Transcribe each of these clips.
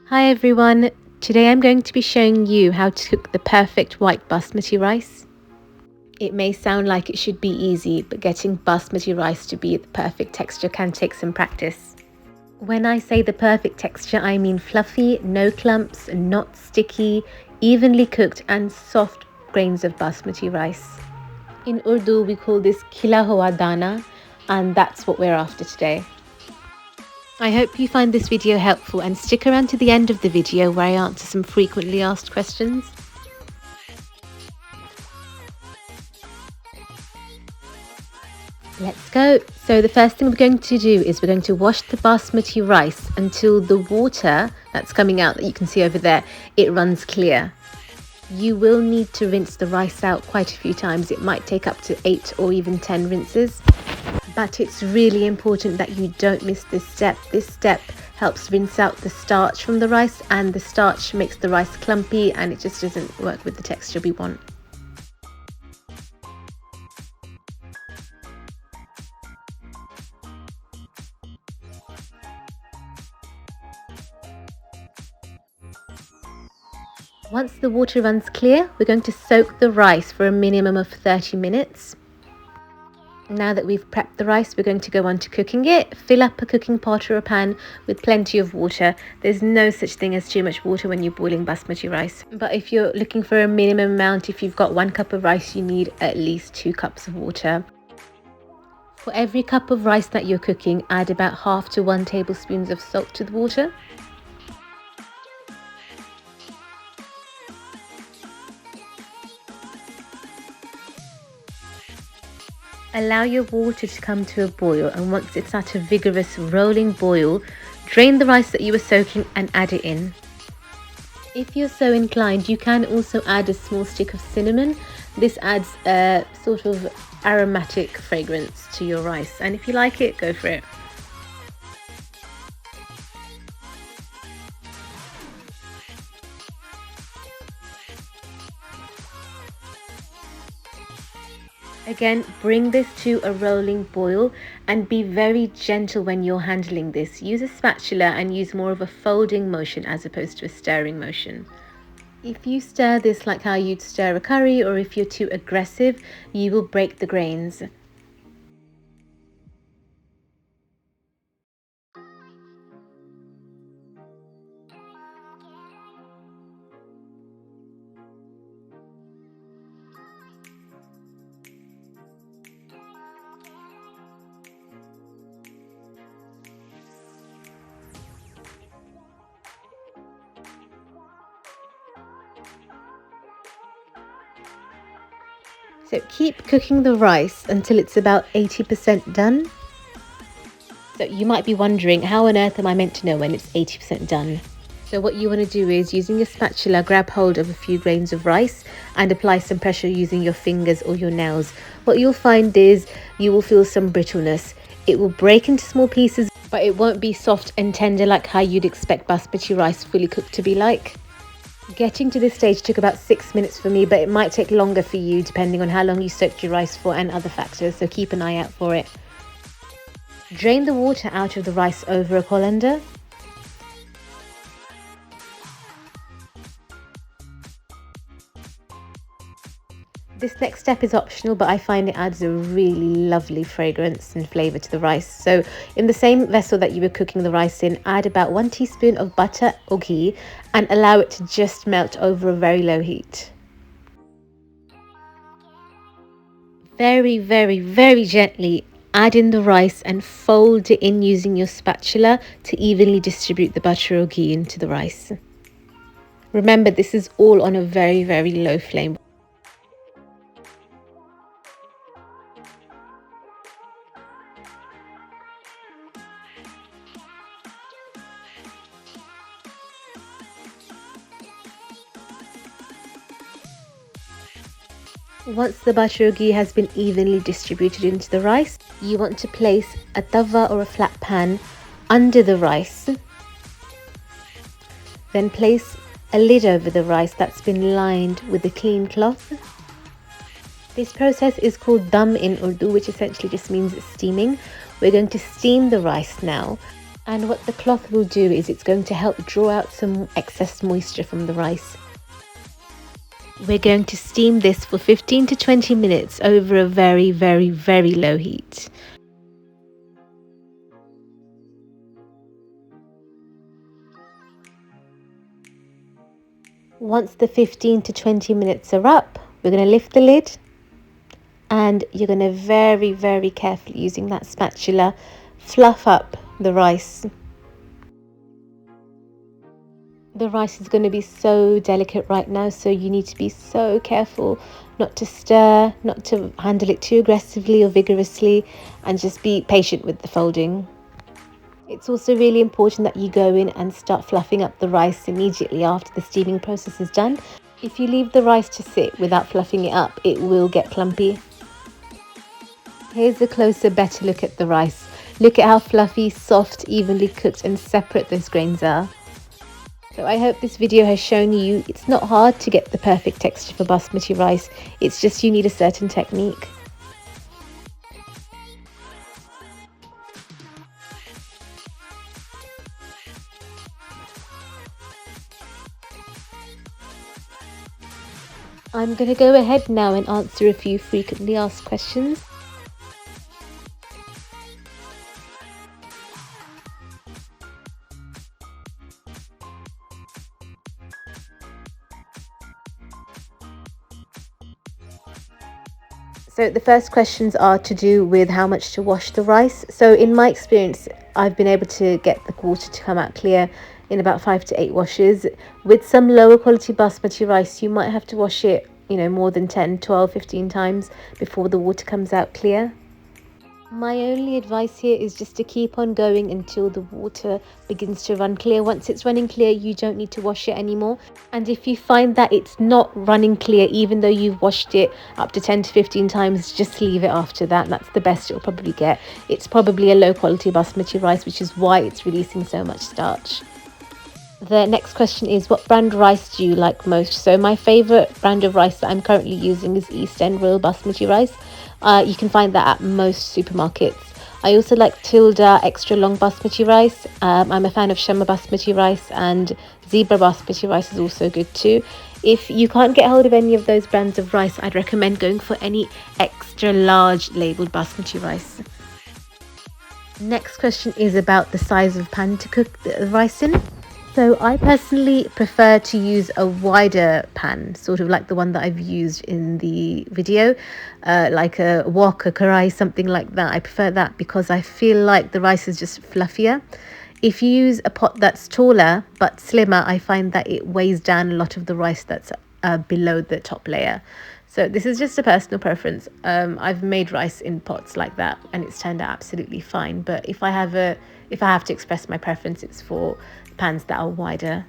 Hi everyone, today I'm going to be showing you how to cook the perfect white basmati rice. It may sound like it should be easy, but getting basmati rice to be the perfect texture can take some practice. When I say the perfect texture, I mean fluffy, no clumps, not sticky, evenly cooked and soft grains of basmati rice. In Urdu we call this khila hua dana, and that's what we're after today. I hope you find this video helpful and stick around to the end of the video where I answer some frequently asked questions. Let's go. So the first thing we're going to do is we're going to wash the basmati rice until the water that's coming out that you can see over there, it runs clear. You will need to rinse the rice out quite a few times. It might take up to 8 or even 10 rinses. But it's really important that you don't miss this step. This step helps rinse out the starch from the rice, and the starch makes the rice clumpy and it just doesn't work with the texture we want. Once the water runs clear, we're going to soak the rice for a minimum of 30 minutes. Now that we've prepped the rice, we're going to go on to cooking it. Fill up a cooking pot or a pan with plenty of water. There's no such thing as too much water when you're boiling basmati rice. But if you're looking for a minimum amount, if you've got 1 cup of rice, you need at least 2 cups of water. For every cup of rice that you're cooking, add about half to 1 tablespoon of salt to the water. Allow your water to come to a boil, and once it's at a vigorous rolling boil, drain the rice that you were soaking and add it in. If you're so inclined, you can also add a small stick of cinnamon. This adds a sort of aromatic fragrance to your rice, and if you like it, go for it. Again, bring this to a rolling boil and be very gentle when you're handling this. Use a spatula and use more of a folding motion as opposed to a stirring motion. If you stir this like how you'd stir a curry, or if you're too aggressive, you will break the grains. So keep cooking the rice until it's about 80% done. So you might be wondering, how on earth am I meant to know when it's 80% done? So what you want to do is, using a spatula, grab hold of a few grains of rice and apply some pressure using your fingers or your nails. What you'll find is you will feel some brittleness. It will break into small pieces, but it won't be soft and tender like how you'd expect basmati rice fully cooked to be like. Getting to this stage took about 6 minutes for me, but it might take longer for you depending on how long you soaked your rice for and other factors, so keep an eye out for it. Drain the water out of the rice over a colander. This next step is optional, but I find it adds a really lovely fragrance and flavour to the rice. So in the same vessel that you were cooking the rice in, add about 1 teaspoon of butter or ghee and allow it to just melt over a very low heat. Very, very, very gently add in the rice and fold it in using your spatula to evenly distribute the butter or ghee into the rice. Remember, this is all on a very, very low flame. Once the butter or ghee has been evenly distributed into the rice, you want to place a tawa or a flat pan under the rice. Then place a lid over the rice that's been lined with a clean cloth. This process is called dum in Urdu, which essentially just means steaming. We're going to steam the rice now. And what the cloth will do is it's going to help draw out some excess moisture from the rice. We're going to steam this for 15 to 20 minutes over a very, very, very low heat. Once the 15 to 20 minutes are up, we're going to lift the lid and you're going to very, very carefully, using that spatula, fluff up the rice. The rice is going to be so delicate right now, so you need to be so careful not to stir, not to handle it too aggressively or vigorously, and just be patient with the folding. It's also really important that you go in and start fluffing up the rice immediately after the steaming process is done. If you leave the rice to sit without fluffing it up, it will get clumpy. Here's a closer, better look at the rice. Look at how fluffy, soft, evenly cooked and separate those grains are. So I hope this video has shown you it's not hard to get the perfect texture for basmati rice. It's just you need a certain technique. I'm going to go ahead now and answer a few frequently asked questions. So the first questions are to do with how much to wash the rice. So in my experience, I've been able to get the water to come out clear in about 5 to 8 washes. With some lower quality basmati rice, you might have to wash it, more than 10, 12, 15 times before the water comes out clear. My only advice here is just to keep on going until the water begins to run clear. Once it's running clear, you don't need to wash it anymore. And if you find that it's not running clear, even though you've washed it up to 10 to 15 times, just leave it after that. That's the best you'll probably get. It's probably a low quality basmati rice, which is why it's releasing so much starch. The next question is, what brand rice do you like most? So my favorite brand of rice that I'm currently using is East End Royal Basmati rice. You can find that at most supermarkets. I also like Tilda extra long basmati rice. I'm a fan of Shama basmati rice, and Zebra basmati rice is also good too. If you can't get hold of any of those brands of rice, I'd recommend going for any extra large labeled basmati rice. Next question is about the size of pan to cook the rice in. So I personally prefer to use a wider pan, sort of like the one that I've used in the video, like a wok, a karai, something like that. I prefer that because I feel like the rice is just fluffier. If you use a pot that's taller but slimmer, I find that it weighs down a lot of the rice that's below the top layer. So this is just a personal preference. I've made rice in pots like that and it's turned out absolutely fine. But if I have to express my preference, it's for pans that are wider.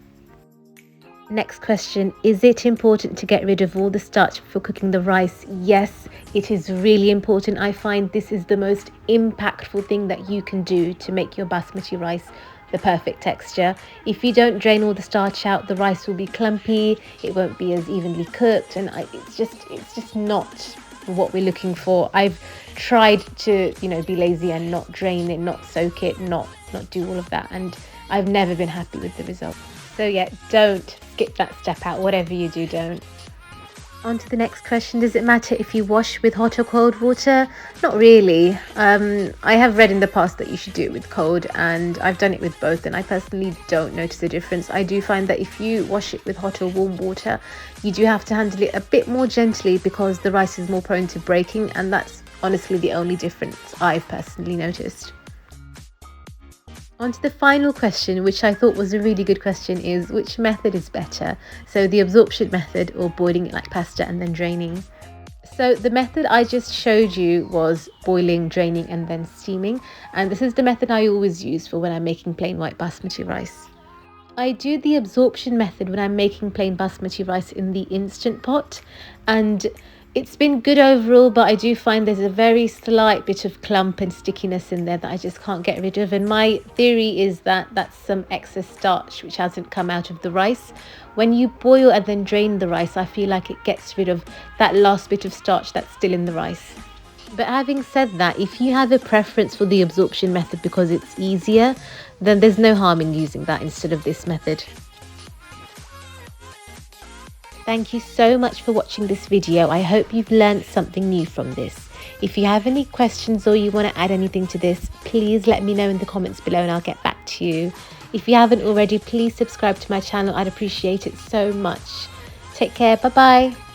Next question, is it important to get rid of all the starch before cooking the rice? Yes, it is really important. I find this is the most impactful thing that you can do to make your basmati rice the perfect texture. If you don't drain all the starch out, the rice will be clumpy, it won't be as evenly cooked, and it's just not what we're looking for. I've tried to be lazy and not drain it, not soak it, not do all of that, and I've never been happy with the result. So yeah, don't skip that step out. Whatever you do, don't. On to the next question. Does it matter if you wash with hot or cold water? Not really. I have read in the past that you should do it with cold, and I've done it with both, and I personally don't notice a difference. I do find that if you wash it with hot or warm water, you do have to handle it a bit more gently because the rice is more prone to breaking, and that's honestly the only difference I've personally noticed. On to the final question, which I thought was a really good question, is which method is better? So the absorption method or boiling it like pasta and then draining? So the method I just showed you was boiling, draining and then steaming. And this is the method I always use for when I'm making plain white basmati rice. I do the absorption method when I'm making plain basmati rice in the instant pot, and it's been good overall, but I do find there's a very slight bit of clump and stickiness in there that I just can't get rid of. And my theory is that that's some excess starch which hasn't come out of the rice. When you boil and then drain the rice, I feel like it gets rid of that last bit of starch that's still in the rice. But having said that, if you have a preference for the absorption method because it's easier, then there's no harm in using that instead of this method. Thank you so much for watching this video. I hope you've learned something new from this. If you have any questions or you want to add anything to this, please let me know in the comments below and I'll get back to you. If you haven't already, please subscribe to my channel. I'd appreciate it so much. Take care. Bye bye.